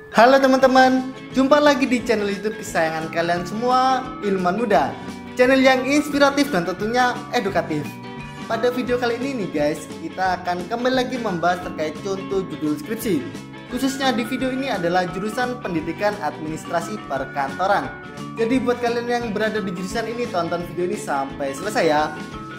Halo teman-teman, jumpa lagi di channel YouTube kesayangan kalian semua, Ilmuwan Muda. Channel yang inspiratif dan tentunya edukatif. Pada video kali ini nih guys, kita akan kembali lagi membahas terkait contoh judul skripsi. Khususnya di video ini adalah jurusan Pendidikan Administrasi Perkantoran. Jadi buat kalian yang berada di jurusan ini, tonton video ini sampai selesai ya.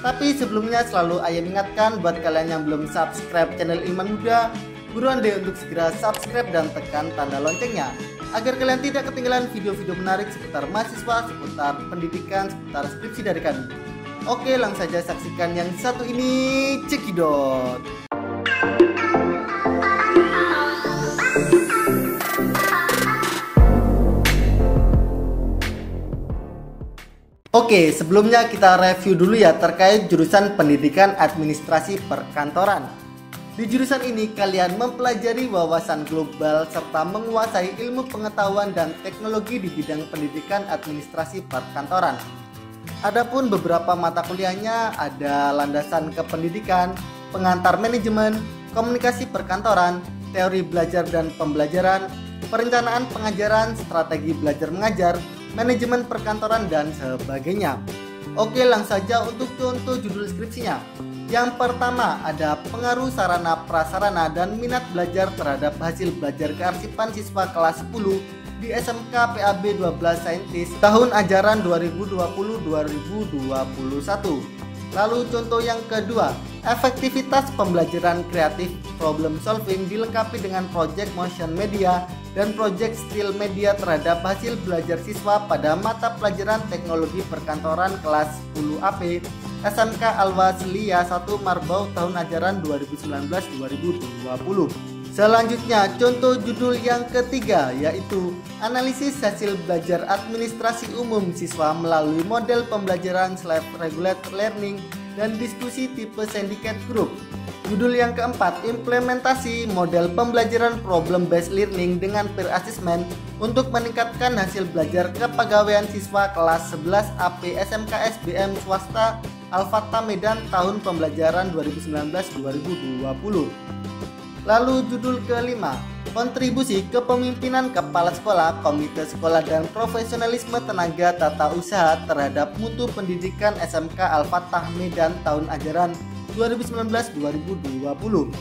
Tapi sebelumnya selalu ayah ingatkan buat kalian yang belum subscribe channel Ilmuwan Muda, buruan deh untuk segera subscribe dan tekan tanda loncengnya agar kalian tidak ketinggalan video-video menarik seputar mahasiswa, seputar pendidikan, seputar skripsi dari kami. Oke, langsung saja saksikan yang satu ini, cekidot. Oke, sebelumnya kita review dulu ya terkait jurusan Pendidikan Administrasi Perkantoran. Di jurusan ini kalian mempelajari wawasan global serta menguasai ilmu pengetahuan dan teknologi di bidang pendidikan administrasi perkantoran. Adapun beberapa mata kuliahnya ada landasan kependidikan, pengantar manajemen, komunikasi perkantoran, teori belajar dan pembelajaran, perencanaan pengajaran, strategi belajar mengajar, manajemen perkantoran dan sebagainya. Oke, langsung saja untuk contoh judul skripsinya. Yang pertama ada pengaruh sarana prasarana dan minat belajar terhadap hasil belajar kearsipan siswa kelas 10 di SMK PAB 12 Saintis tahun ajaran 2020-2021. Lalu contoh yang kedua, efektivitas pembelajaran kreatif problem solving dilengkapi dengan project motion media dan project still media terhadap hasil belajar siswa pada mata pelajaran teknologi perkantoran kelas 10 AP SMK Al-Wasliyah 1 Marbau tahun ajaran 2019-2020. Selanjutnya contoh judul yang ketiga yaitu analisis hasil belajar administrasi umum siswa melalui model pembelajaran self-regulated learning dan diskusi tipe syndicate group. Judul yang keempat, implementasi model pembelajaran problem based learning dengan peer assessment untuk meningkatkan hasil belajar kepegawaian siswa kelas 11 AP SMK SBM swasta Al-Fatah Medan tahun pembelajaran 2019-2020. Lalu judul kelima, kontribusi kepemimpinan kepala sekolah, komite sekolah dan profesionalisme tenaga tata usaha terhadap mutu pendidikan SMK Al-Fatah Medan tahun ajaran 2019-2020.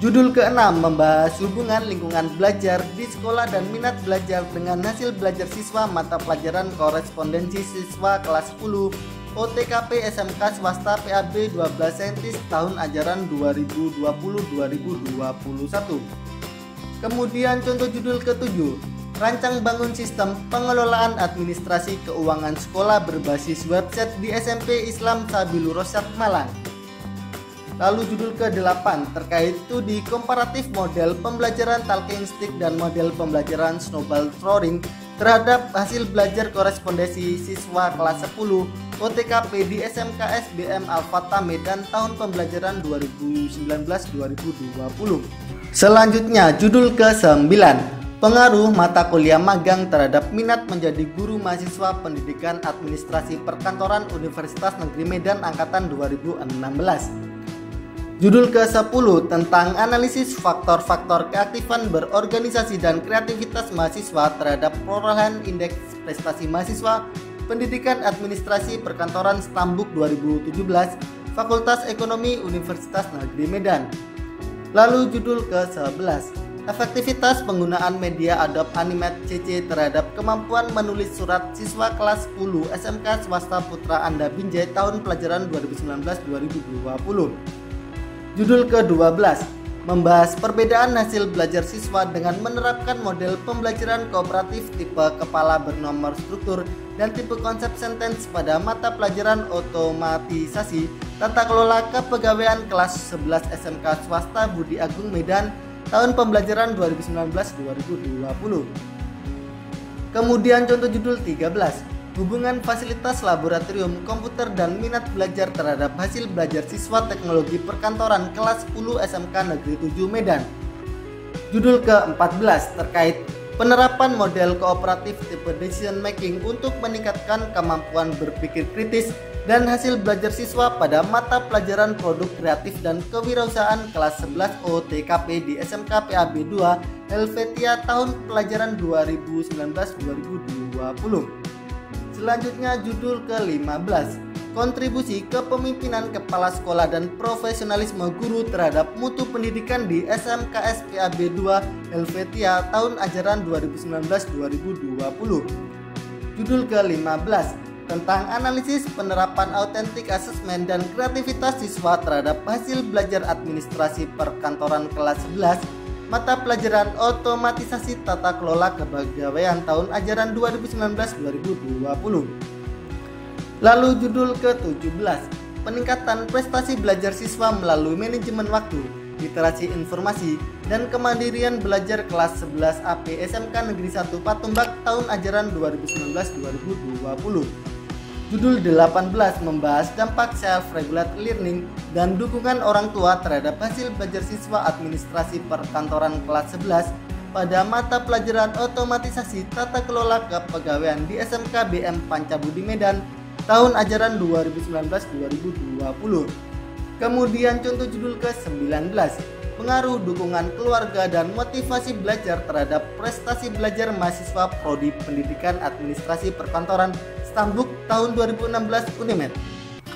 Judul keenam membahas hubungan lingkungan belajar di sekolah dan minat belajar dengan hasil belajar siswa mata pelajaran korespondensi siswa kelas 10 OTKP SMK swasta PAB 12 Saintis tahun ajaran 2020-2021. Kemudian contoh judul ketujuh, rancang bangun sistem pengelolaan administrasi keuangan sekolah berbasis website di SMP Islam Sabilur Rasyad Malang. Lalu judul ke-8 terkait studi komparatif model pembelajaran talking stick dan model pembelajaran snowball throwing terhadap hasil belajar korespondensi siswa kelas 10 OTKP di SMK SBM Al-Fatah Medan tahun pembelajaran 2019-2020. Selanjutnya judul ke-9, pengaruh mata kuliah magang terhadap minat menjadi guru mahasiswa pendidikan administrasi perkantoran Universitas Negeri Medan angkatan 2016. Judul ke-10 tentang analisis faktor-faktor keaktifan berorganisasi dan kreativitas mahasiswa terhadap perolehan indeks prestasi mahasiswa pendidikan administrasi perkantoran Stambuk 2017 Fakultas Ekonomi Universitas Negeri Medan. Lalu judul ke-11, efektivitas penggunaan media Adobe Animate CC terhadap kemampuan menulis surat siswa kelas 10 SMK swasta Putra Anda Binjai tahun pelajaran 2019-2020. Judul ke-12 membahas perbedaan hasil belajar siswa dengan menerapkan model pembelajaran kooperatif tipe kepala bernomor struktur dan tipe konsep sentence pada mata pelajaran otomatisasi tata kelola kepegawaian kelas 11 SMK swasta Budi Agung Medan tahun pembelajaran 2019-2020. Kemudian contoh judul 13, hubungan fasilitas laboratorium komputer dan minat belajar terhadap hasil belajar siswa teknologi perkantoran kelas 10 SMK Negeri 7 Medan. Judul ke-14 terkait penerapan model kooperatif tipe decision making untuk meningkatkan kemampuan berpikir kritis dan hasil belajar siswa pada mata pelajaran produk kreatif dan kewirausahaan kelas 11 OTKP di SMK PAB 2 Helvetia tahun pelajaran 2019-2020. Selanjutnya judul ke-15, kontribusi kepemimpinan kepala sekolah dan profesionalisme guru terhadap mutu pendidikan di SMKS PAB 2 Helvetia tahun ajaran 2019-2020. Judul ke-15, tentang analisis penerapan autentik asesmen dan kreativitas siswa terhadap hasil belajar administrasi perkantoran kelas 11 mata pelajaran otomatisasi tata kelola kepegawaian tahun ajaran 2019-2020. Lalu judul ke-17, peningkatan prestasi belajar siswa melalui manajemen waktu, literasi informasi, dan kemandirian belajar kelas 11 AP SMK Negeri 1 Patumbak tahun ajaran 2019-2020. Judul 18 membahas dampak self-regulate learning dan dukungan orang tua terhadap hasil belajar siswa administrasi perkantoran kelas 11 pada mata pelajaran otomatisasi tata kelola kepegawaian di SMK BM Pancabudi Medan tahun ajaran 2019-2020. Kemudian contoh judul ke-19, pengaruh dukungan keluarga dan motivasi belajar terhadap prestasi belajar mahasiswa Prodi Pendidikan Administrasi Perkantoran Stambuk tahun 2016 Unimed.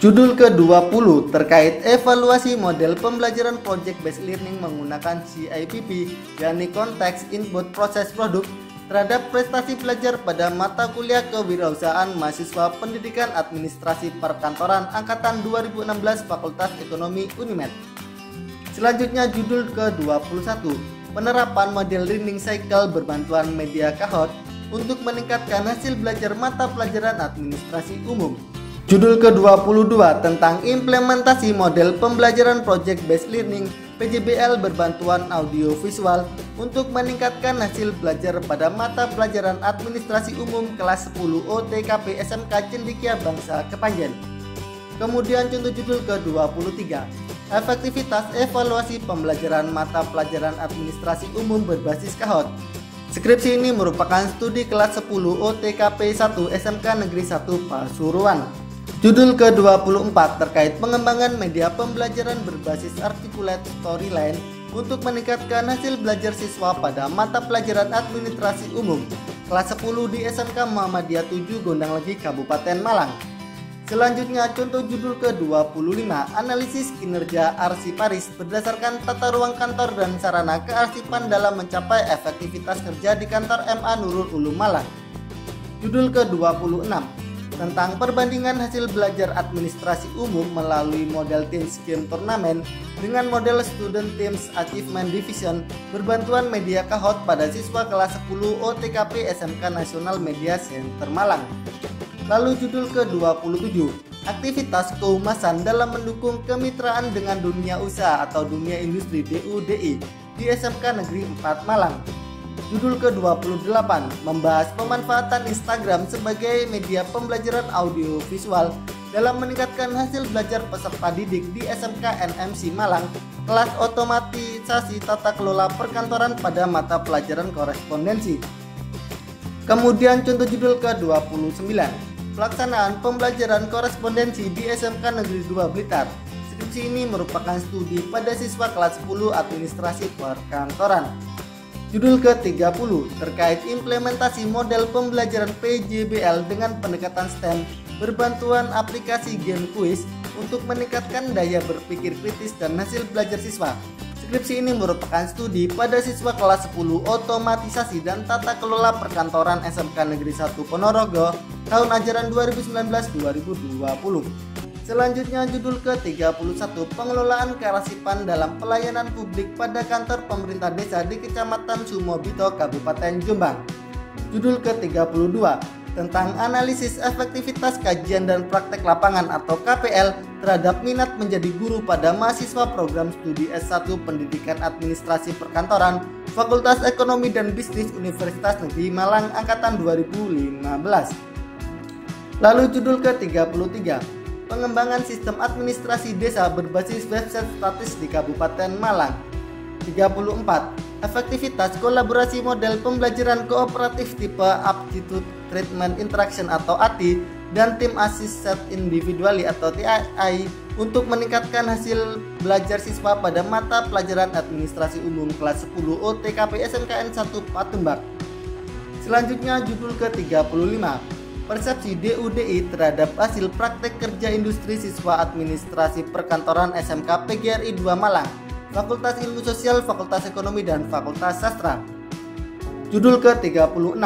Judul ke-20 terkait evaluasi model pembelajaran Project Based Learning menggunakan CIPP, yakni Konteks Input Proses Produk, terhadap prestasi belajar pada mata kuliah kewirausahaan mahasiswa Pendidikan Administrasi Perkantoran Angkatan 2016 Fakultas Ekonomi Unimed. Selanjutnya judul ke-21, penerapan model learning cycle berbantuan media Kahoot untuk meningkatkan hasil belajar mata pelajaran administrasi umum. Judul ke-22 tentang implementasi model pembelajaran Project Based Learning PJBL berbantuan audio visual untuk meningkatkan hasil belajar pada mata pelajaran administrasi umum kelas 10 OTKP SMK Cendekia Bangsa Kepanjen. Kemudian contoh judul ke-23, efektivitas evaluasi pembelajaran mata pelajaran administrasi umum berbasis Kahoot. Skripsi ini merupakan studi kelas 10 OTKP 1 SMK Negeri 1 Pasuruan. Judul ke-24 terkait pengembangan media pembelajaran berbasis articulate storyline untuk meningkatkan hasil belajar siswa pada mata pelajaran administrasi umum kelas 10 di SMK Muhammadiyah 7 Gondanglegi Kabupaten Malang. Selanjutnya contoh judul ke-25, analisis kinerja arsiparis berdasarkan tata ruang kantor dan sarana kearsipan dalam mencapai efektivitas kerja di kantor MA Nurul Ulum Malang. Judul ke-26, tentang perbandingan hasil belajar administrasi umum melalui model Teams Game Turnamen dengan model Student Teams Achievement Division berbantuan media Kahoot pada siswa kelas 10 OTKP SMK Nasional Media Center Malang. Lalu judul ke-27, aktivitas kehumasan dalam mendukung kemitraan dengan dunia usaha atau dunia industri DUDI di SMK Negeri 4 Malang. Judul ke-28 membahas pemanfaatan Instagram sebagai media pembelajaran audio visual dalam meningkatkan hasil belajar peserta didik di SMK NMC Malang kelas otomatisasi tata kelola perkantoran pada mata pelajaran korespondensi. Kemudian contoh judul ke-29, pelaksanaan pembelajaran korespondensi di SMK Negeri 2 Blitar. Skripsi ini merupakan studi pada siswa kelas 10 administrasi perkantoran. Judul ke-30 terkait implementasi model pembelajaran PJBL dengan pendekatan STEM berbantuan aplikasi game quiz untuk meningkatkan daya berpikir kritis dan hasil belajar siswa. Skripsi ini merupakan studi pada siswa kelas 10 otomatisasi dan tata kelola perkantoran SMK Negeri 1 Ponorogo tahun ajaran 2019-2020. Selanjutnya judul ke-31, pengelolaan kearsipan dalam pelayanan publik pada kantor pemerintah desa di Kecamatan Sumobito, Kabupaten Jombang. Judul ke-32, tentang analisis efektivitas kajian dan praktek lapangan atau KPL terhadap minat menjadi guru pada mahasiswa program studi S1 Pendidikan Administrasi Perkantoran Fakultas Ekonomi dan Bisnis Universitas Negeri Malang Angkatan 2015. Lalu judul ke-33, pengembangan sistem administrasi desa berbasis website statis di Kabupaten Malang. 34. Efektivitas kolaborasi model pembelajaran kooperatif tipe Aptitude Treatment Interaction atau ATI dan tim Assessed Individually atau TAI untuk meningkatkan hasil belajar siswa pada mata pelajaran Administrasi Umum kelas 10 OTKP SMKN 1 Patumbak. Selanjutnya judul ke-35, persepsi DUDI terhadap hasil praktek kerja industri siswa Administrasi Perkantoran SMK PGRI 2 Malang, Fakultas Ilmu Sosial, Fakultas Ekonomi, dan Fakultas Sastra. Judul ke-36,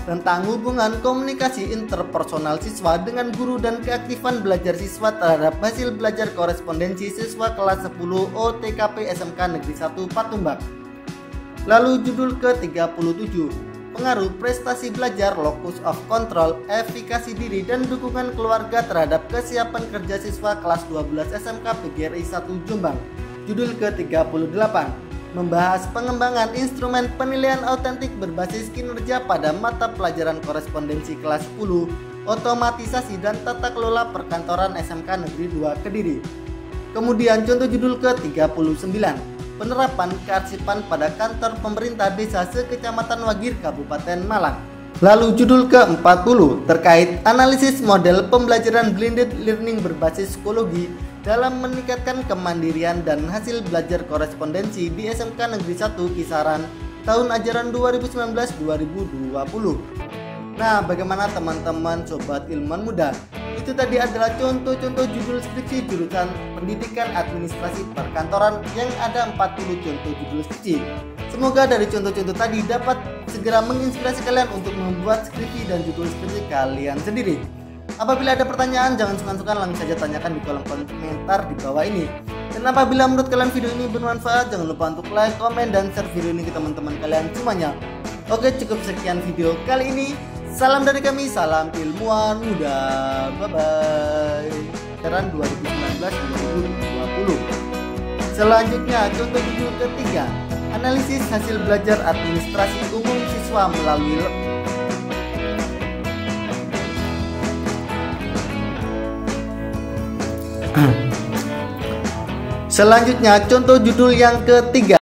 tentang hubungan komunikasi interpersonal siswa dengan guru dan keaktifan belajar siswa terhadap hasil belajar korespondensi siswa kelas 10 OTKP SMK Negeri 1 Patumbak. Lalu judul ke-37, pengaruh prestasi belajar, locus of control, efikasi diri, dan dukungan keluarga terhadap kesiapan kerja siswa kelas 12 SMK PGRI 1 Jombang. Judul ke-38, membahas pengembangan instrumen penilaian autentik berbasis kinerja pada mata pelajaran korespondensi kelas 10, otomatisasi dan tata kelola perkantoran SMK Negeri 2 Kediri. Kemudian contoh judul ke-39, penerapan kearsipan pada kantor pemerintah desa sekecamatan Wagir Kabupaten Malang. Lalu judul ke-40 terkait analisis model pembelajaran blended learning berbasis psikologi dalam meningkatkan kemandirian dan hasil belajar korespondensi di SMK Negeri 1 Kisaran tahun ajaran 2019-2020. Nah, bagaimana teman-teman sobat ilmuwan muda? Itu tadi adalah contoh-contoh judul skripsi jurusan Pendidikan Administrasi Perkantoran yang ada 40 contoh judul skripsi. Semoga dari contoh-contoh tadi dapat segera menginspirasi kalian untuk membuat skripsi dan judul skripsi kalian sendiri. Apabila ada pertanyaan, jangan sungkan-sungkan langsung saja tanyakan di kolom komentar di bawah ini. Dan apabila menurut kalian video ini bermanfaat, jangan lupa untuk like, komen, dan share video ini ke teman-teman kalian semuanya. Oke, cukup sekian video kali ini. Salam dari kami, salam ilmuwan muda. Bye-bye. Ajaran 2019-2020. Selanjutnya, contoh judul ketiga, analisis hasil belajar administrasi umum siswa melalui Selanjutnya, contoh judul yang ketiga,